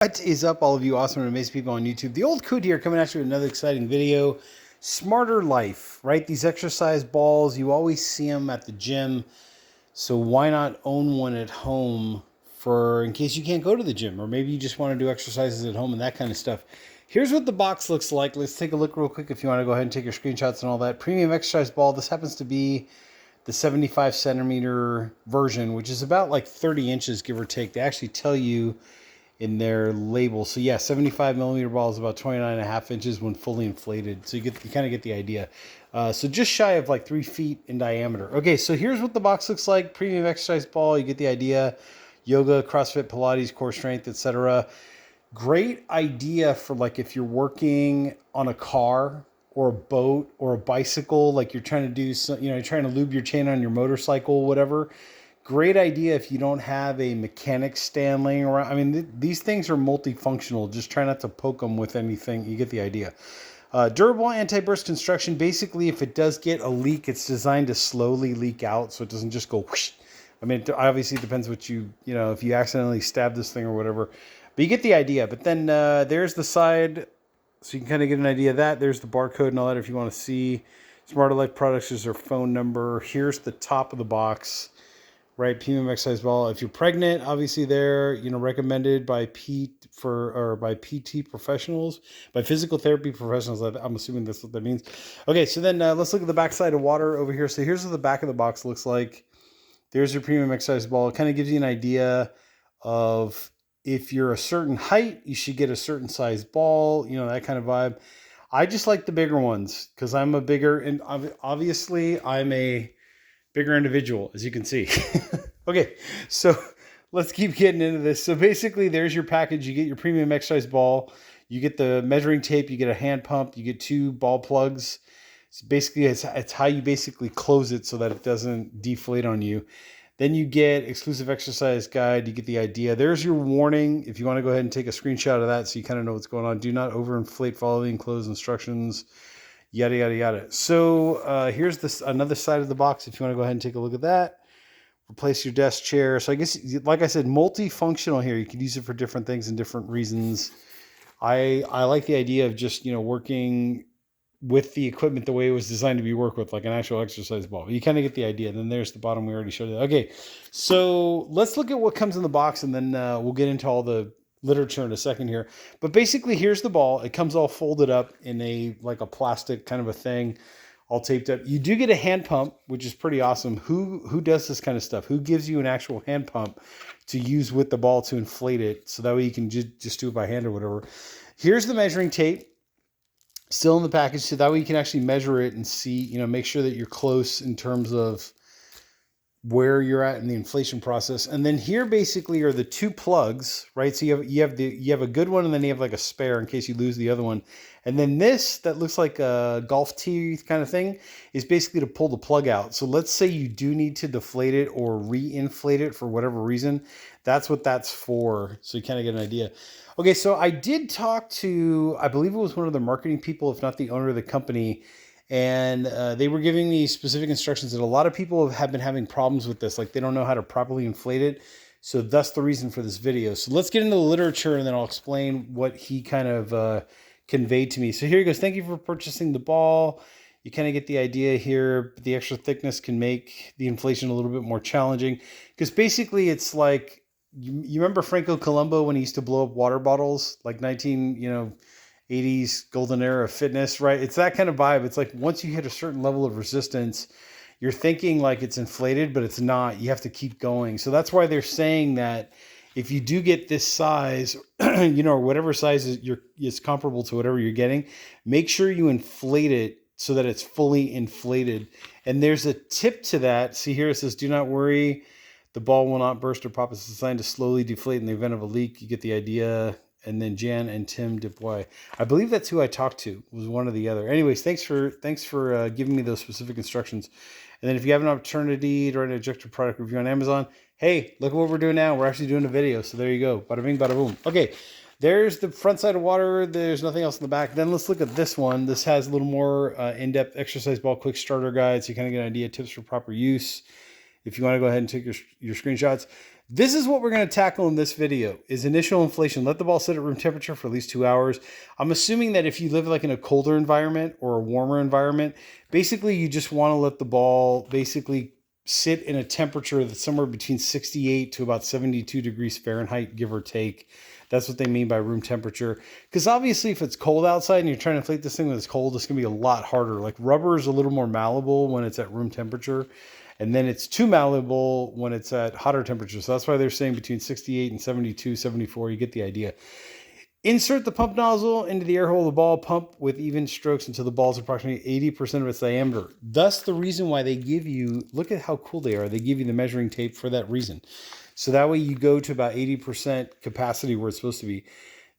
What is up, all of you awesome and amazing people on YouTube? The old coot here, coming at you with another exciting video. SmarterLife, right? These exercise balls, you always see them at the gym. So why not own one at home for in case you can't go to the gym, or maybe you just want to do exercises at home and that kind of stuff. Here's what the box looks like. Let's take a look real quick if you want to go ahead and take your screenshots and all that. Premium exercise ball. This happens to be the 75 centimeter version, which is about like 30 inches, give or take. They actually tell you in their label. So yeah, 75 millimeter ball is about 29.5 inches when fully inflated. So you kind of get the idea. So just shy of like 3 feet in diameter. Okay, so here's what the box looks like. Premium exercise ball, you get the idea. Yoga, CrossFit, Pilates, core strength, etc. Great idea for like if you're working on a car or a boat or a bicycle, like you're trying to do some, you're trying to lube your chain on your motorcycle, whatever. Great idea if you don't have a mechanic stand laying around. I mean, these things are multifunctional. Just try not to poke them with anything. You get the idea. Durable anti-burst construction. Basically, if it does get a leak, it's designed to slowly leak out, so it doesn't just go whoosh. I mean, it obviously depends what if you accidentally stab this thing or whatever. But you get the idea. But then there's the side, so you can kind of get an idea of that. There's the barcode and all that if you want to see. SmarterLife products is their phone number. Here's the top of the box. Right, premium exercise ball. If you're pregnant, obviously they're recommended by PT professionals, by physical therapy professionals. I'm assuming that's what that means. Okay, so then let's look at the back side of water over here. So here's what the back of the box looks like. There's your premium exercise ball. It kind of gives you an idea of if you're a certain height, you should get a certain size ball. That kind of vibe. I just like the bigger ones because I'm a bigger, and obviously I'm a bigger individual, as you can see. Okay, so let's keep getting into this. So basically, there's your package. You get your premium exercise ball. You get the measuring tape. You get a hand pump. You get 2 ball plugs. So basically, it's how you basically close it so that it doesn't deflate on you. Then you get exclusive exercise guide. You get the idea. There's your warning. If you want to go ahead and take a screenshot of that so you kind of know what's going on. Do not overinflate, follow the enclosed instructions. Yada, yada, yada. So here's another side of the box. If you want to go ahead and take a look at that. Replace your desk chair. So I guess, like I said, multifunctional here. You can use it for different things and different reasons. I like the idea of just, working with the equipment the way it was designed to be worked with, like an actual exercise ball. You kind of get the idea. Then there's the bottom. We already showed it. Okay, so let's look at what comes in the box, and then we'll get into all the literature in a second here. But basically, here's the ball. It comes all folded up in a plastic kind of a thing, all taped up. You do get a hand pump, which is pretty awesome. Who does this kind of stuff? Who gives you an actual hand pump to use with the ball to inflate it, so that way you can just do it by hand or whatever. Here's the measuring tape, still in the package, so that way you can actually measure it and see, make sure that you're close in terms of where you're at in the inflation process. And then here basically are the 2 plugs, right? So you have a good one, and then you have like a spare in case you lose the other one. And then this that looks like a golf tee kind of thing is basically to pull the plug out. So let's say you do need to deflate it or re-inflate it for whatever reason. That's what that's for. So you kind of get an idea. Okay, so I did talk to, I believe it was one of the marketing people, if not the owner of the company, and they were giving me specific instructions that a lot of people have been having problems with this. Like they don't know how to properly inflate it. So that's the reason for this video. So let's get into the literature, and then I'll explain what he kind of conveyed to me. So here he goes. Thank you for purchasing the ball. You kind of get the idea here. The extra thickness can make the inflation a little bit more challenging, because basically it's like, you remember Franco Columbu when he used to blow up water bottles, like 80s golden era of fitness, right? It's that kind of vibe. It's like once you hit a certain level of resistance, you're thinking like it's inflated, but it's not. You have to keep going. So that's why they're saying that if you do get this size, or whatever size is comparable to whatever you're getting, make sure you inflate it so that it's fully inflated. And there's a tip to that. See here, it says, do not worry. The ball will not burst or pop. It's designed to slowly deflate in the event of a leak. You get the idea. And then Jan and Tim Dubois. I believe that's who I talked to, was one or the other. Anyways, thanks for giving me those specific instructions. And then if you have an opportunity to write an ejector product review on Amazon, hey, look at what we're doing now. We're actually doing a video. So there you go. Bada bing, bada boom. Okay, there's the front side of water. There's nothing else in the back. Then let's look at this one. This has a little more in-depth exercise ball quick starter guide, so you kind of get an idea, tips for proper use. If you want to go ahead and take your screenshots. This is what we're going to tackle in this video is initial inflation. Let the ball sit at room temperature for at least 2 hours. I'm assuming that if you live like in a colder environment or a warmer environment, basically you just want to let the ball basically sit in a temperature that's somewhere between 68 to about 72 degrees Fahrenheit, give or take. That's what they mean by room temperature. Because obviously if it's cold outside and you're trying to inflate this thing when it's cold, it's going to be a lot harder. Like rubber is a little more malleable when it's at room temperature. And then it's too malleable when it's at hotter temperatures. So that's why they're saying between 68 and 72, 74. You get the idea. Insert the pump nozzle into the air hole of the ball. Pump with even strokes until the ball is approximately 80% of its diameter. Thus, the reason why they give you, look at how cool they are. They give you the measuring tape for that reason. So that way you go to about 80% capacity where it's supposed to be.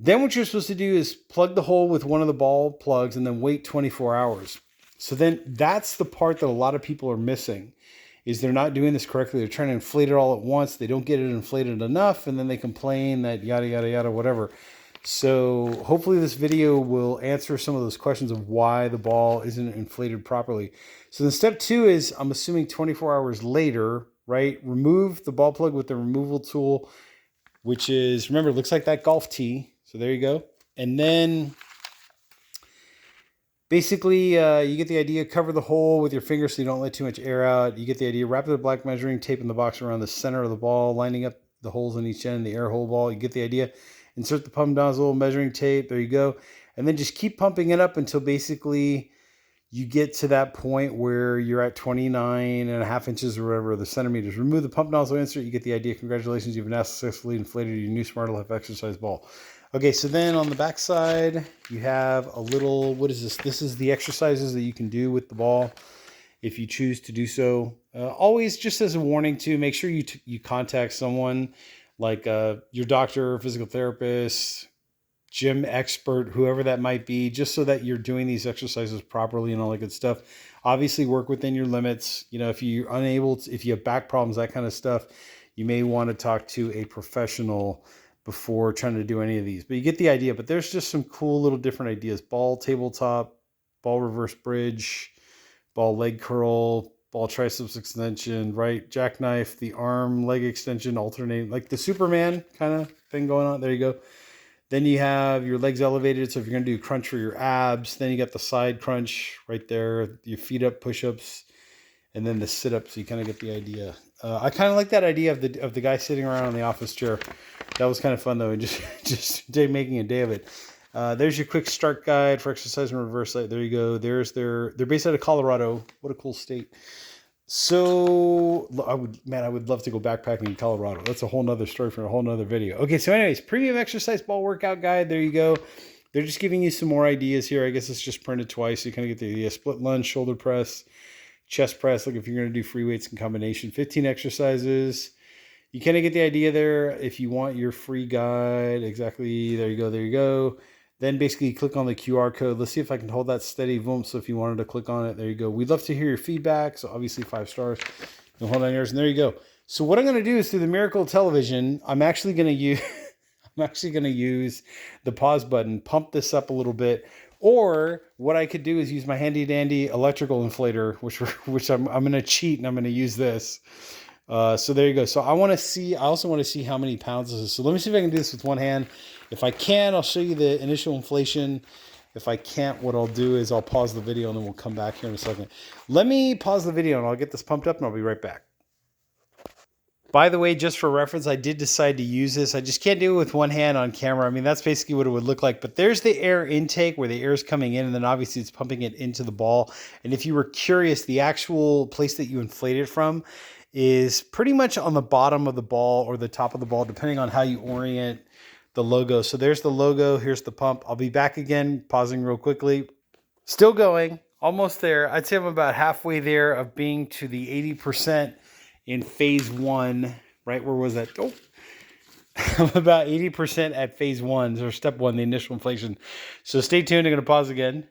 Then what you're supposed to do is plug the hole with one of the ball plugs and then wait 24 hours. So then that's the part that a lot of people are missing. Is they're not doing this correctly. They're trying to inflate it all at once. They don't get it inflated enough, and then they complain that yada, yada, yada, whatever. So hopefully this video will answer some of those questions of why the ball isn't inflated properly. So then step 2 is, I'm assuming 24 hours later, right? Remove the ball plug with the removal tool, which is, remember, it looks like that golf tee. So there you go. And then basically, you get the idea. Cover the hole with your finger so you don't let too much air out. You get the idea. Wrap the black measuring tape in the box around the center of the ball, lining up the holes on each end, the air hole ball. You get the idea. Insert the pump nozzle, measuring tape. There you go. And then just keep pumping it up until basically you get to that point where you're at 29.5 inches or whatever, the centimeters. Remove the pump nozzle insert. You get the idea. Congratulations. You've now successfully inflated your new SmarterLife exercise ball. Okay, so then on the back side, you have a little, what is this? This is the exercises that you can do with the ball if you choose to do so. Always, just as a warning too, make sure you contact someone like your doctor, physical therapist, gym expert, whoever that might be, just so that you're doing these exercises properly and all that good stuff. Obviously work within your limits. You know, if you're unable to, if you have back problems, that kind of stuff, you may want to talk to a professional before trying to do any of these, but you get the idea. But there's just some cool little different ideas: ball tabletop, ball reverse bridge, ball leg curl, ball triceps extension, right? Jackknife, the arm leg extension, alternating, like the Superman kind of thing going on. There you go. Then you have your legs elevated. So if you're going to do crunch for your abs, then you got the side crunch right there, your feet up push-ups, and then the sit-ups. So you kind of get the idea. I kind of like that idea of the guy sitting around on the office chair. That was kind of fun though, and just making a day of it. There's your quick start guide for exercise and reverse site. There you go. They're based out of Colorado. What a cool state. So I would love to go backpacking in Colorado. That's a whole nother story for a whole nother video. Okay, so anyways, premium exercise ball workout guide. There you go. They're just giving you some more ideas here. I guess it's just printed twice. So you kind of get the idea. Split lunge, shoulder press, chest press. Like if you're going to do free weights in combination, 15 exercises. You kind of get the idea there. If you want your free guide, exactly, there you go, there you go. Then basically click on the QR code. Let's see if I can hold that steady. Boom. So if you wanted to click on it, there you go. We'd love to hear your feedback. So obviously 5 stars. And hold on yours, and there you go. So what I'm going to do is through the miracle of television, I'm actually going to use the pause button, pump this up a little bit. Or what I could do is use my handy dandy electrical inflator, which I'm going to cheat, and I'm going to use this. So there you go. So I also want to see how many pounds this is. So let me see if I can do this with one hand. If I can, I'll show you the initial inflation. If I can't, what I'll do is I'll pause the video and then we'll come back here in a second. Let me pause the video and I'll get this pumped up and I'll be right back. By the way, just for reference, I did decide to use this. I just can't do it with one hand on camera. I mean, that's basically what it would look like. But there's the air intake where the air is coming in, and then obviously it's pumping it into the ball. And if you were curious, the actual place that you inflate it from is pretty much on the bottom of the ball or the top of the ball, depending on how you orient the logo. So there's the logo. Here's the pump. I'll be back again, pausing real quickly. Still going, almost there. I'd say I'm about halfway there of being to the 80% in phase 1, right? Where was that? Oh, I'm about 80% at phase 1, or step 1, the initial inflation. So stay tuned. I'm going to pause again.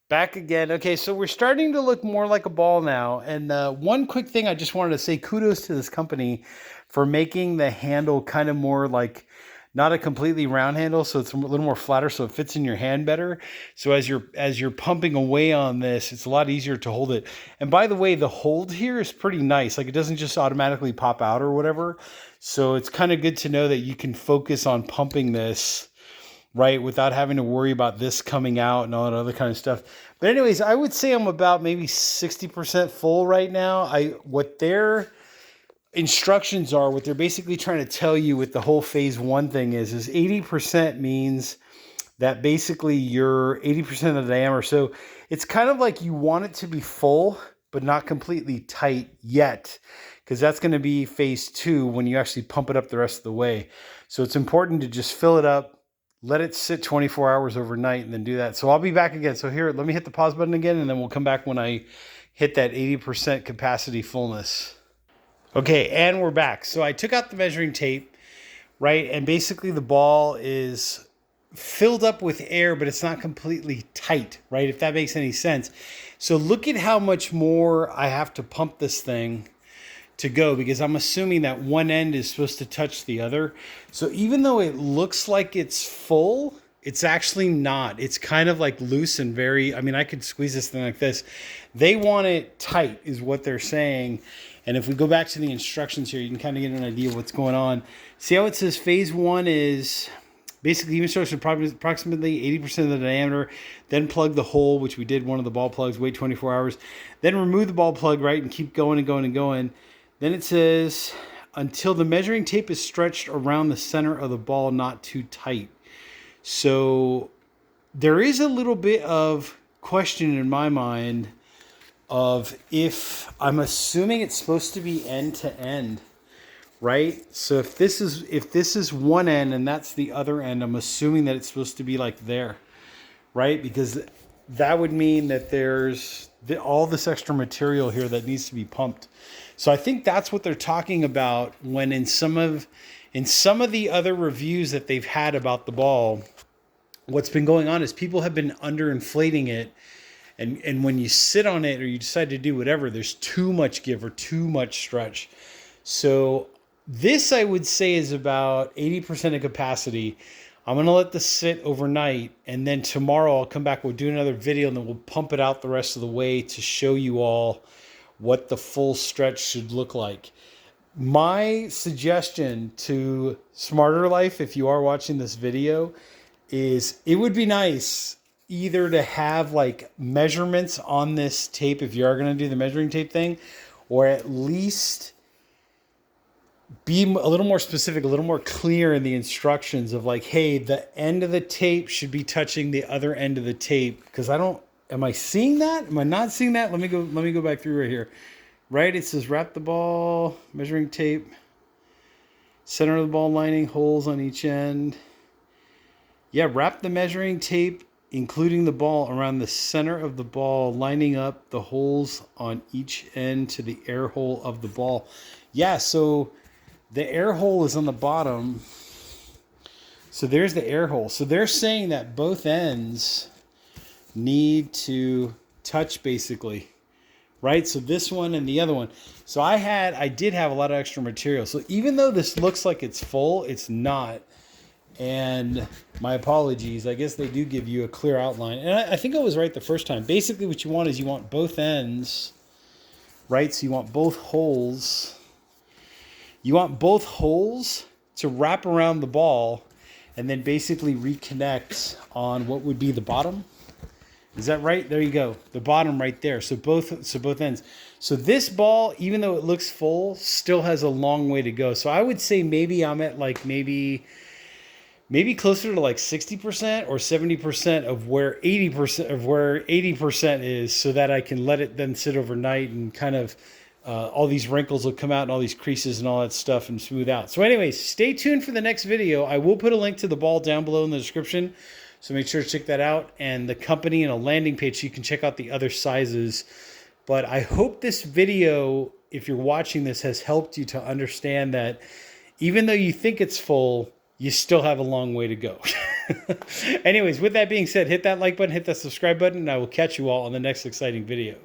Back again. Okay, so we're starting to look more like a ball now. And one quick thing I just wanted to say, kudos to this company for making the handle kind of more like not a completely round handle, so it's a little more flatter, so it fits in your hand better. So as you're pumping away on this, it's a lot easier to hold it. And by the way, the hold here is pretty nice. Like, it doesn't just automatically pop out or whatever. So it's kind of good to know that you can focus on pumping this, right, without having to worry about this coming out and all that other kind of stuff. But anyways, I would say I'm about maybe 60% full right now. What their instructions are, what they're basically trying to tell you with the whole phase 1 thing is 80% means that basically you're 80% of the diameter. So it's kind of like you want it to be full, but not completely tight yet, because that's going to be phase 2 when you actually pump it up the rest of the way. So it's important to just fill it up, let it sit 24 hours overnight, and then do that. So I'll be back again. So here, let me hit the pause button again, and then we'll come back when I hit that 80% capacity fullness. Okay, and we're back. So I took out the measuring tape, right? And basically the ball is filled up with air, but it's not completely tight, right? If that makes any sense. So look at how much more I have to pump this thing to go, because I'm assuming that one end is supposed to touch the other. So even though it looks like it's full, it's actually not. It's kind of like loose and very, I mean, I could squeeze this thing like this. They want it tight is what they're saying. And if we go back to the instructions here, you can kind of get an idea of what's going on. See how it says phase 1 is basically even instruction approximately 80% of the diameter, then plug the hole, which we did one of the ball plugs, wait 24 hours, then remove the ball plug, right, and keep going and going and going. Then it says, until the measuring tape is stretched around the center of the ball, not too tight. So there is a little bit of question in my mind of if I'm assuming it's supposed to be end to end, right? So if this is one end and that's the other end, I'm assuming that it's supposed to be like there, right? Because that would mean that there's all this extra material here that needs to be pumped. So I think that's what they're talking about when in some of the other reviews that they've had about the ball, what's been going on is people have been underinflating it. And when you sit on it or you decide to do whatever, there's too much give or too much stretch. So this, I would say, is about 80% of capacity. I'm going to let this sit overnight, and then tomorrow I'll come back, we'll do another video, and then we'll pump it out the rest of the way to show you all what the full stretch should look like. My suggestion to SmarterLife, if you are watching this video, is it would be nice either to have like measurements on this tape if you are going to do the measuring tape thing, or at least be a little more specific, a little more clear in the instructions of like, hey, the end of the tape should be touching the other end of the tape. Because am I seeing that? Am I not seeing that? Let me go back through right here. Right, it says wrap the ball, measuring tape, center of the ball lining, holes on each end. Yeah, wrap the measuring tape, including the ball, around the center of the ball, lining up the holes on each end to the air hole of the ball. Yeah, so the air hole is on the bottom. So there's the air hole. So they're saying that both ends need to touch basically, right? So this one and the other one. So I did have a lot of extra material. So even though this looks like it's full, it's not. And my apologies. I guess they do give you a clear outline. And I think I was right the first time. Basically what you want is you want both ends, right? So you want both holes. You want both holes to wrap around the ball and then basically reconnect on what would be the bottom. Is that right? There you go. The bottom right there. So both ends. So this ball, even though it looks full, still has a long way to go. So I would say maybe I'm at like maybe closer to like 60% or 70% of where 80% is, so that I can let it then sit overnight and kind of all these wrinkles will come out and all these creases and all that stuff and smooth out. So anyways, stay tuned for the next video. I will put a link to the ball down below in the description. So make sure to check that out, and the company and a landing page so you can check out the other sizes. But I hope this video, if you're watching this, has helped you to understand that even though you think it's full, you still have a long way to go. Anyways, with that being said, hit that like button, hit that subscribe button, and I will catch you all on the next exciting video.